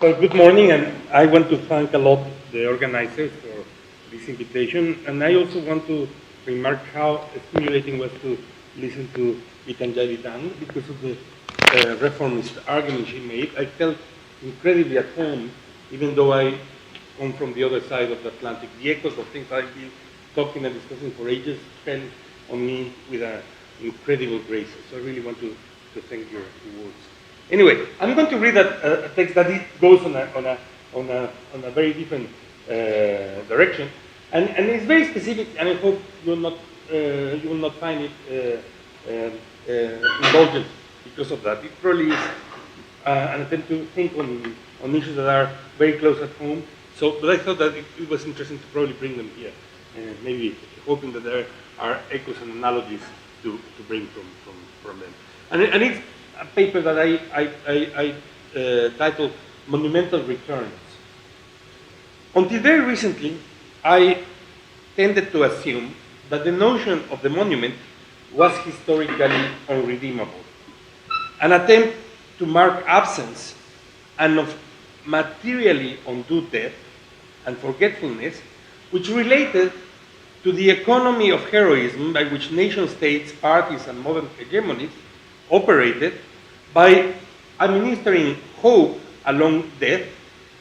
Well, good morning, and I want to thank a lot the organizers for this invitation, and I also want to remark how stimulating was to listen to Gitanjali Dang because of the reformist argument she made. I felt incredibly at home, even though I come from the other side of the Atlantic. The echoes of things I've been talking and discussing for ages fell on me with an incredible grace. So I really want to thank your words. Anyway, I'm going to read a text that it goes on a very different direction, and it's very specific, and I hope you will not find it indulgent because of that. It probably is an attempt to think on issues that are very close at home. So, but I thought that it was interesting to probably bring them here, and maybe hoping that there are echoes and analogies to bring from them. And it's a paper that I titled Monumental Returns. Until very recently, I tended to assume that the notion of the monument was historically unredeemable, an attempt to mark absence and of materially undo death and forgetfulness, which related to the economy of heroism by which nation-states, parties, and modern hegemonies operated by administering hope along death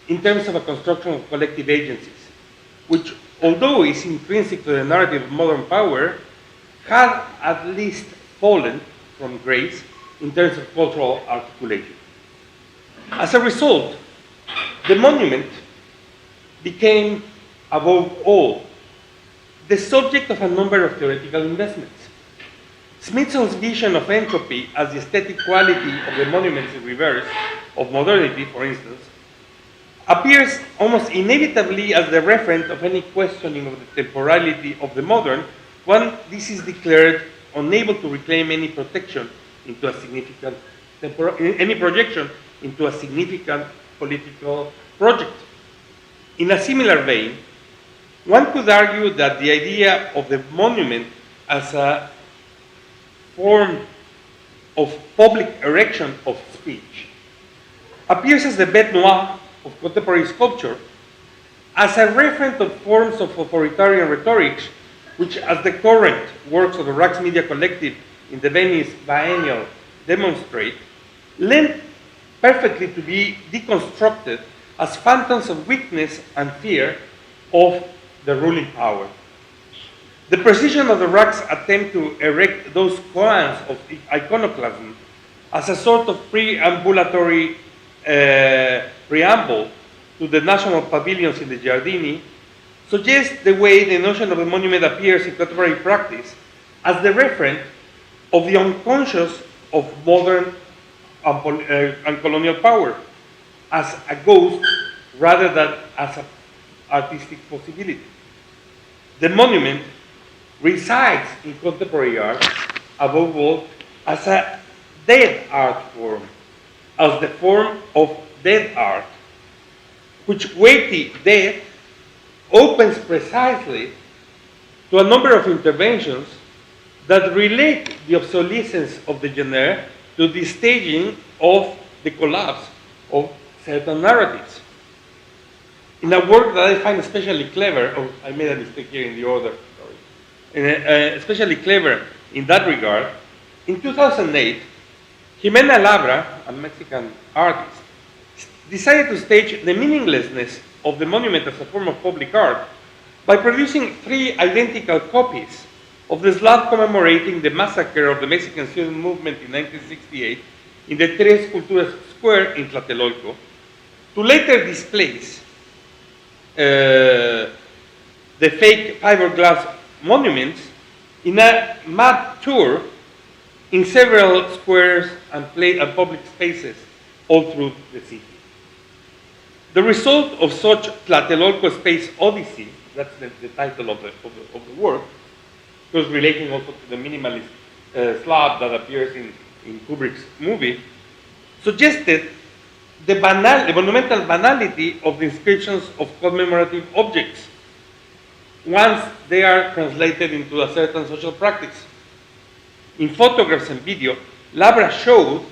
in terms of a construction of collective agencies, which, although is intrinsic to the narrative of modern power, had at least fallen from grace in terms of cultural articulation. As a result, the monument became, above all, the subject of a number of theoretical investments. Smithson's vision of entropy as the aesthetic quality of the monuments in reverse of modernity, for instance, appears almost inevitably as the referent of any questioning of the temporality of the modern when this is declared unable to reclaim any protection into a significant any projection into a significant political project. In a similar vein, one could argue that the idea of the monument as a form of public erection of speech appears as the bête noire of contemporary sculpture, as a referent of forms of authoritarian rhetorics, which, as the current works of the Rax Media Collective in the Venice Biennial demonstrate, lend perfectly to be deconstructed as phantoms of weakness and fear of the ruling power. The precision of the Rax attempt to erect those koans of iconoclasm as a sort of preambulatory preamble to the national pavilions in the Giardini suggests the way the notion of a monument appears in contemporary practice as the referent of the unconscious of modern and colonial power, as a ghost rather than as an artistic possibility. The monument resides in contemporary art, above all, as a dead art form, as the form of dead art, which weighty death opens precisely to a number of interventions that relate the obsolescence of the genre to the staging of the collapse of certain narratives. In a work that I find especially clever, oh, I made a mistake here in the order, sorry. Especially clever in that regard, in 2008, Jimena Labra, a Mexican artist, decided to stage the meaninglessness of the monument as a form of public art by producing 3 identical copies of the slab commemorating the massacre of the Mexican student movement in 1968 in the Tres Culturas Square in Tlatelolco, to later displace the fake fiberglass monuments in a mad tour in several squares and public spaces all through the city. The result of such Tlatelolco Space Odyssey, that's the title of the work, because relating also to the minimalist slab that appears in Kubrick's movie, suggested the monumental banality of the inscriptions of commemorative objects once they are translated into a certain social practice. In photographs and video, Labra showed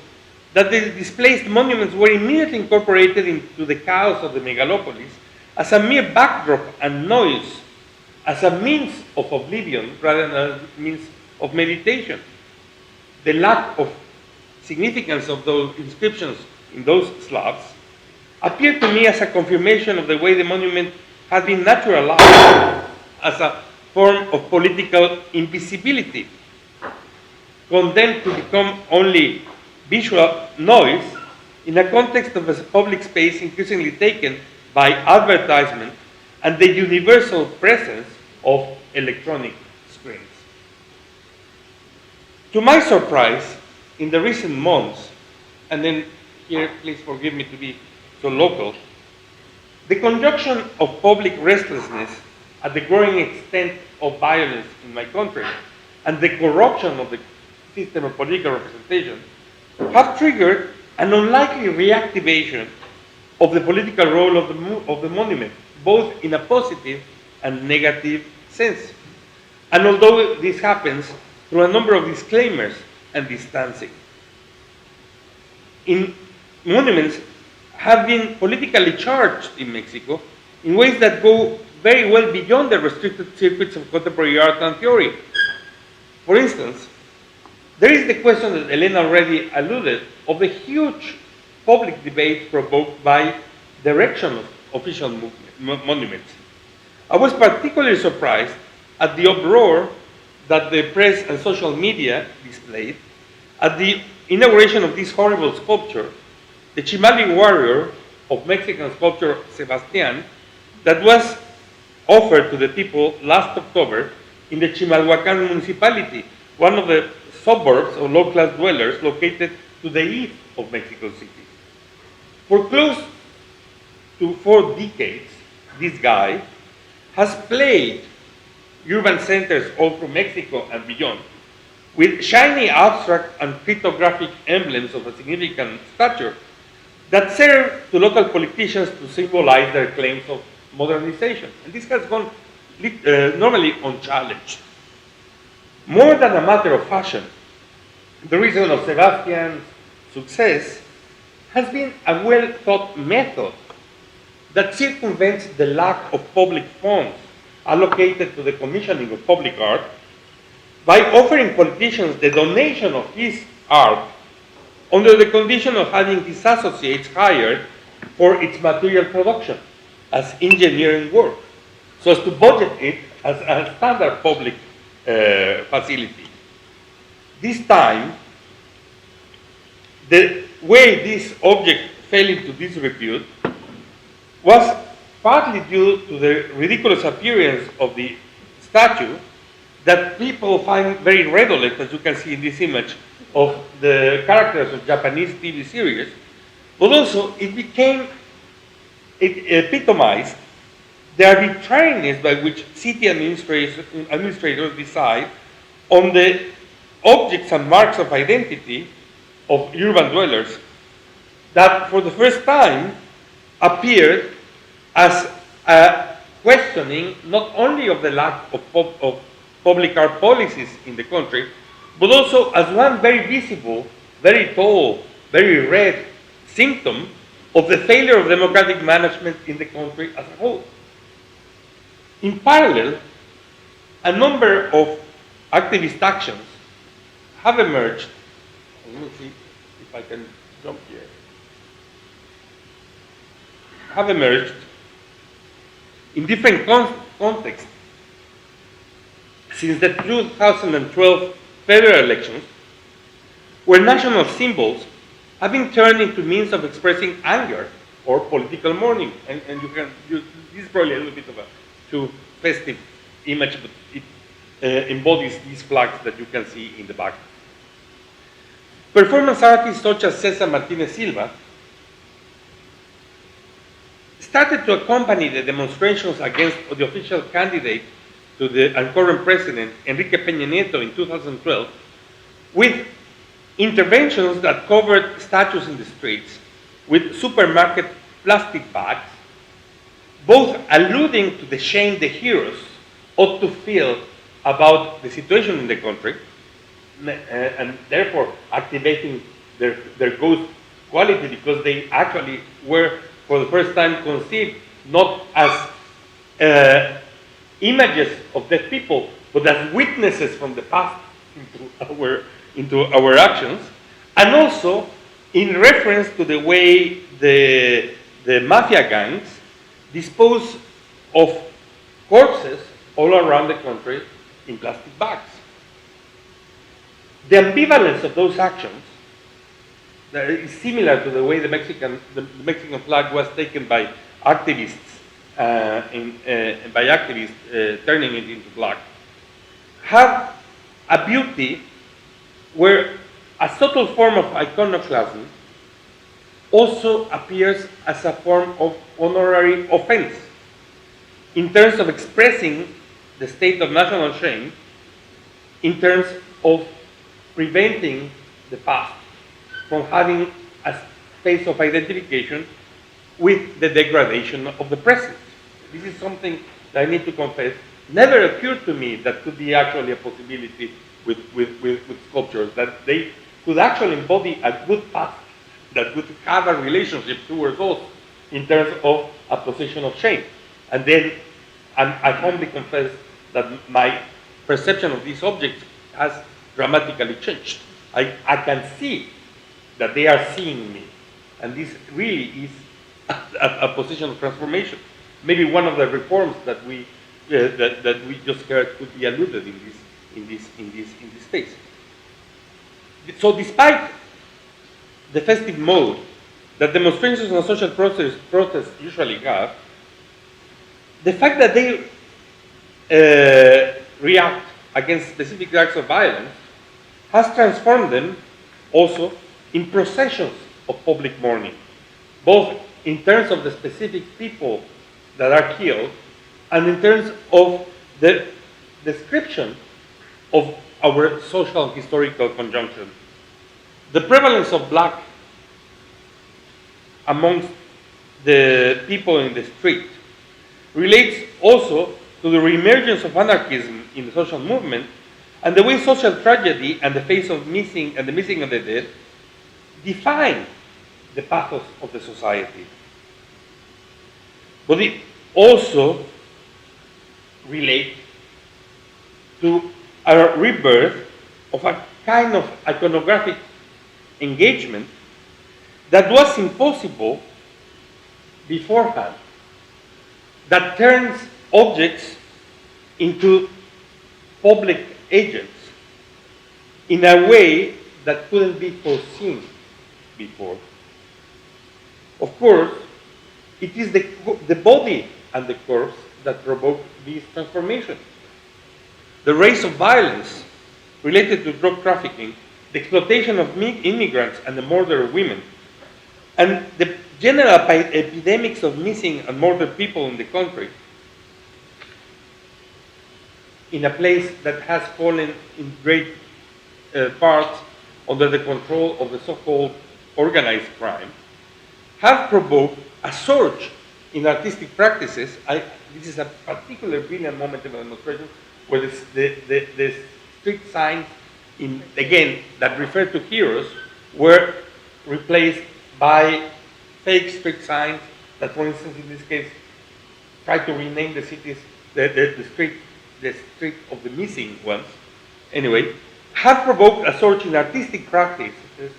that the displaced monuments were immediately incorporated into the chaos of the megalopolis as a mere backdrop and noise, as a means of oblivion rather than a means of meditation. The lack of significance of those inscriptions in those slabs appeared to me as a confirmation of the way the monument had been naturalized as a form of political invisibility, condemned to become only visual noise in a context of a public space increasingly taken by advertisement and the universal presence of electronic screens. To my surprise, in the recent months, and then here please forgive me to be so local, the conjunction of public restlessness at the growing extent of violence in my country and the corruption of the system of political representation have triggered an unlikely reactivation of the political role of the monument, both in a positive and negative sense. And although this happens through a number of disclaimers and distancing. Monuments have been politically charged in Mexico in ways that go very well beyond the restricted circuits of contemporary art and theory. For instance, there is the question that Elena already alluded of the huge public debate provoked by the erection of official monuments. I was particularly surprised at the uproar that the press and social media displayed at the inauguration of this horrible sculpture, the Chimali warrior of Mexican sculptor Sebastián, that was offered to the people last October in the Chimalhuacán municipality, one of the suburbs of low-class dwellers located to the east of Mexico City. For close to 4 decades, this guy has played urban centers all through Mexico and beyond, with shiny abstract and cryptographic emblems of a significant stature that serve to local politicians to symbolize their claims of modernization. And this has gone normally unchallenged. More than a matter of fashion, the reason of Sebastián's success has been a well-thought method that circumvents the lack of public funds allocated to the commissioning of public art by offering politicians the donation of his art under the condition of having his associates hired for its material production as engineering work, so as to budget it as a standard public facility. This time, the way this object fell into disrepute was partly due to the ridiculous appearance of the statue that people find very redolent, as you can see in this image, of the characters of Japanese TV series, but also it epitomized the arbitrariness by which city administrators decide on the objects and marks of identity of urban dwellers that for the first time appeared as a questioning not only of the lack of public art policies in the country, but also as one very visible, very tall, very red symptom of the failure of democratic management in the country as a whole. In parallel, a number of activist actions have emerged. Let me see if I can jump here. Have emerged in different contexts since the 2012 federal elections, where national symbols have been turned into means of expressing anger or political mourning. And this is probably a little bit of a too festive image, but it embodies these flags that you can see in the back. Performance artists such as Cesar Martinez Silva started to accompany the demonstrations against the official candidate to the current president, Enrique Peña Nieto, in 2012, with interventions that covered statues in the streets with supermarket plastic bags, both alluding to the shame the heroes ought to feel about the situation in the country, and therefore activating their ghost quality, because they actually were, for the first time, conceived not as images of dead people, but as witnesses from the past into our actions, and also in reference to the way the mafia gangs dispose of corpses all around the country in plastic bags. The ambivalence of those actions that is similar to the way the Mexican flag was taken by activists, turning it into black, have a beauty where a subtle form of iconoclasm also appears as a form of honorary offense in terms of expressing the state of national shame, in terms of preventing the past from having a space of identification with the degradation of the present. This is something that I need to confess never occurred to me that could be actually a possibility with sculptures, that they could actually embody a good past that would have a relationship towards us in terms of a position of shame. And then I humbly confess that my perception of these objects has dramatically changed. I can see that they are seeing me. And this really is a position of transformation. Maybe one of the reforms that we just heard could be alluded in this space. So despite the festive mode that demonstrations and social protests usually have, the fact that they react against specific acts of violence has transformed them also in processions of public mourning, both in terms of the specific people that are killed and in terms of the description of our social and historical conjunction. The prevalence of black amongst the people in the street relates also to the reemergence of anarchism in the social movement and the way social tragedy and the face of the missing of the dead define the pathos of the society. But it also relates to a rebirth of a kind of iconographic engagement that was impossible beforehand, that turns objects into public agents in a way that couldn't be foreseen before. Of course, it is the body and the corpse that provoke this transformation. The race of violence related to drug trafficking, the exploitation of immigrants and the murder of women, and the general epidemics of missing and murdered people in the country, in a place that has fallen in great part under the control of the so-called organized crime, have provoked a surge in artistic practices. This is a particularly brilliant moment in the demonstration where the street signs, again, that refer to heroes, were replaced by fake street signs that, for instance, in this case, try to rename the cities, the street of the missing ones, anyway, have provoked a surge in artistic practices,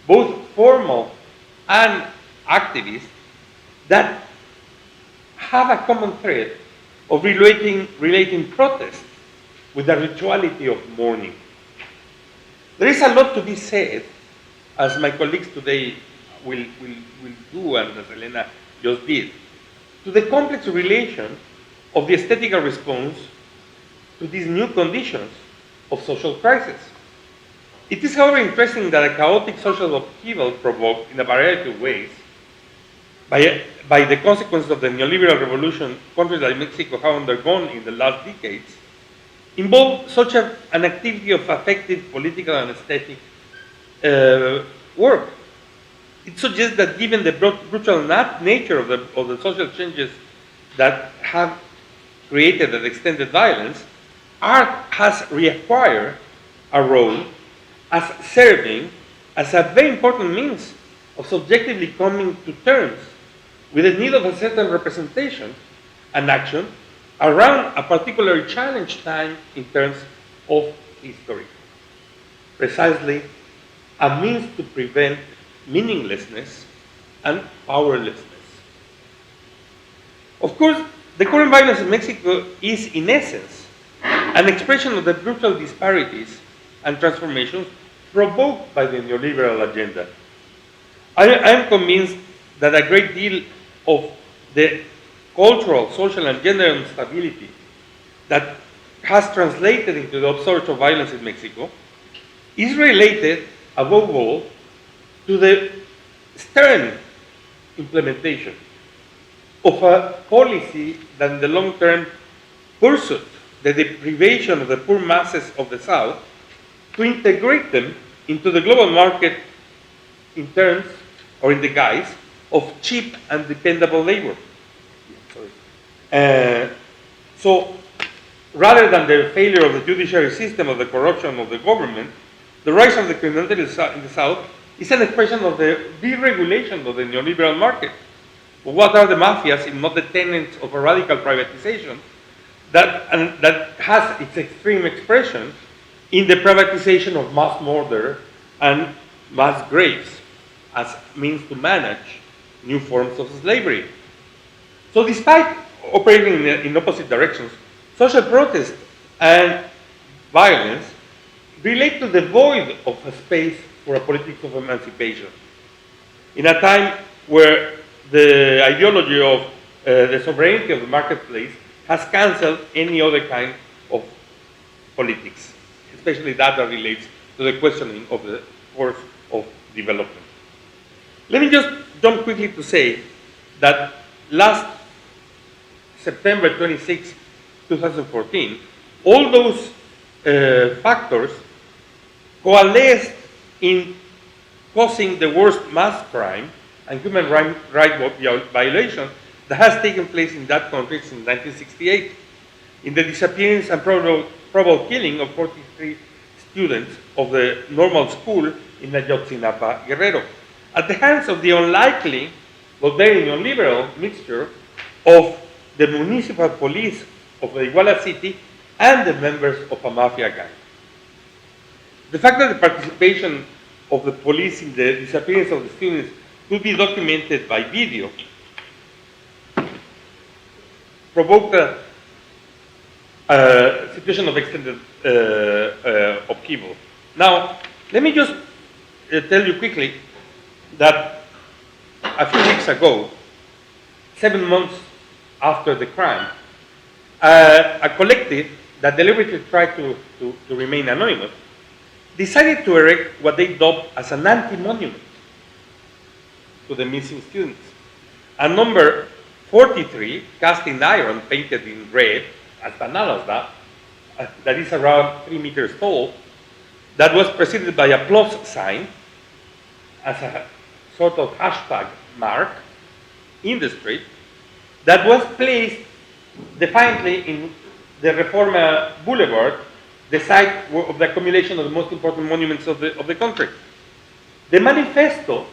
both formal and activist, that have a common thread of relating protest with the rituality of mourning. There is a lot to be said, as my colleagues today will do, and as Elena just did, to the complex relation of the aesthetical response to these new conditions of social crisis. It is, however, interesting that a chaotic social upheaval provoked in a variety of ways by the consequences of the neoliberal revolution countries like Mexico have undergone in the last decades involved such an activity of affective political and aesthetic work. It suggests that given the brutal nature of the social changes that have created and extended violence, art has reacquired a role as serving as a very important means of subjectively coming to terms with the need of a certain representation and action around a particularly challenged time in terms of history. Precisely a means to prevent meaninglessness and powerlessness. Of course, the current violence in Mexico is, in essence, an expression of the brutal disparities and transformations provoked by the neoliberal agenda. I am convinced that a great deal of the cultural, social, and gender instability that has translated into the upsurge of violence in Mexico is related, above all, to the stern implementation of a policy that in the long term pursued the deprivation of the poor masses of the South to integrate them into the global market in terms or in the guise of cheap and dependable labor. So rather than the failure of the judiciary system or the corruption of the government, the rise of the criminality in the South is an expression of the deregulation of the neoliberal market. But what are the mafias if not the tenets of a radical privatization that has its extreme expression in the privatization of mass murder and mass graves as means to manage new forms of slavery. So despite operating in opposite directions, social protest and violence relate to the void of a space for a politics of emancipation. In a time where the ideology of the sovereignty of the marketplace has cancelled any other kind of politics, especially that relates to the questioning of the course of development. Let me just jump quickly to say that last September 26, 2014, all those factors coalesced in causing the worst mass crime and human right violation that has taken place in that country since 1968, in the disappearance and probable killing of 43 students of the normal school in Ayotzinapa, Guerrero, at the hands of the unlikely but very neoliberal mixture of the municipal police of the Iguala city and the members of a mafia gang. The fact that the participation of the police in the disappearance of the students could be documented by video provoked a situation of extended upheaval. Now, let me just tell you quickly that a few weeks ago, 7 months after the crime, a collective that deliberately tried to remain anonymous decided to erect what they dubbed as an anti-monument to the missing students. A number 43, cast in iron, painted in red, as banal as that is around 3 meters tall, that was preceded by a plus sign as a sort of hashtag mark in the street, that was placed defiantly in the Reforma Boulevard, the site of the accumulation of the most important monuments of the country. The manifesto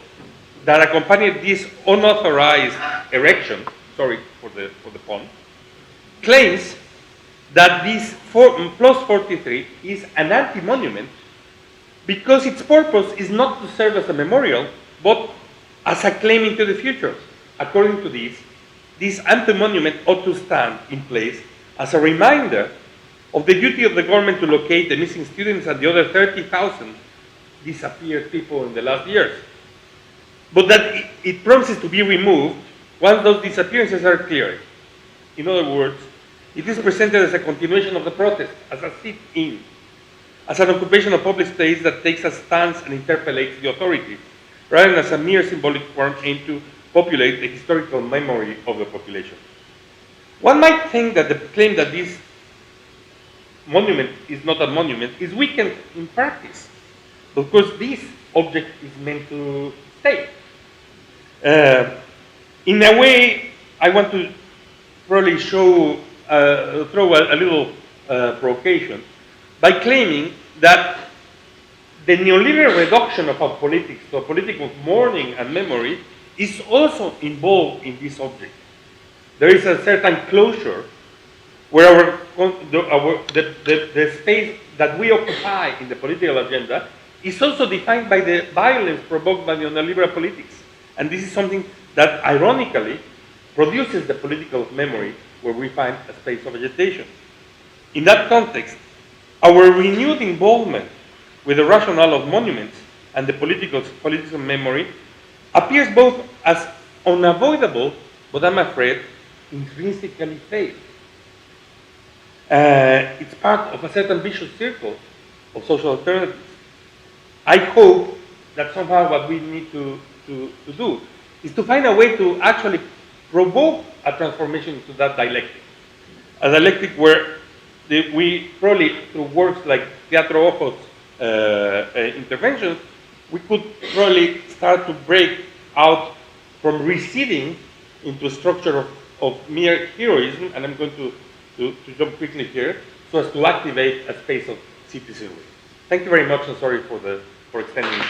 that accompanied this unauthorized erection, sorry for the pun, claims that this plus 43 is an anti-monument because its purpose is not to serve as a memorial, but as a claim into the future. According to this anti-monument ought to stand in place as a reminder of the duty of the government to locate the missing students and the other 30,000 disappeared people in the last years. But that it promises to be removed once those disappearances are cleared. In other words, it is presented as a continuation of the protest, as a sit-in, as an occupation of public space that takes a stance and interpellates the authorities, rather than as a mere symbolic form aimed to populate the historical memory of the population. One might think that the claim that this monument is not a monument is weakened in practice, because this object is meant to stay. In a way, I want to probably throw a little provocation by claiming that the neoliberal reduction of our politics to a politic of mourning and memory is also involved in this object. There is a certain closure where the space that we occupy in the political agenda is also defined by the violence provoked by the neoliberal politics. And this is something that ironically produces the political memory where we find a space of agitation. In that context, our renewed involvement with the rationale of monuments and the political memory appears both as unavoidable, but I'm afraid, intrinsically failed. It's part of a certain vicious circle of social alternatives. I hope that somehow what we need to do is to find a way to actually provoke a transformation into that dialectic. A dialectic where we probably, through works like Teatro Ojos interventions, we could probably start to break out from receding into a structure of mere heroism, and I'm going to jump quickly here, so as to activate a space of citizenry. Thank you very much, and sorry for extending.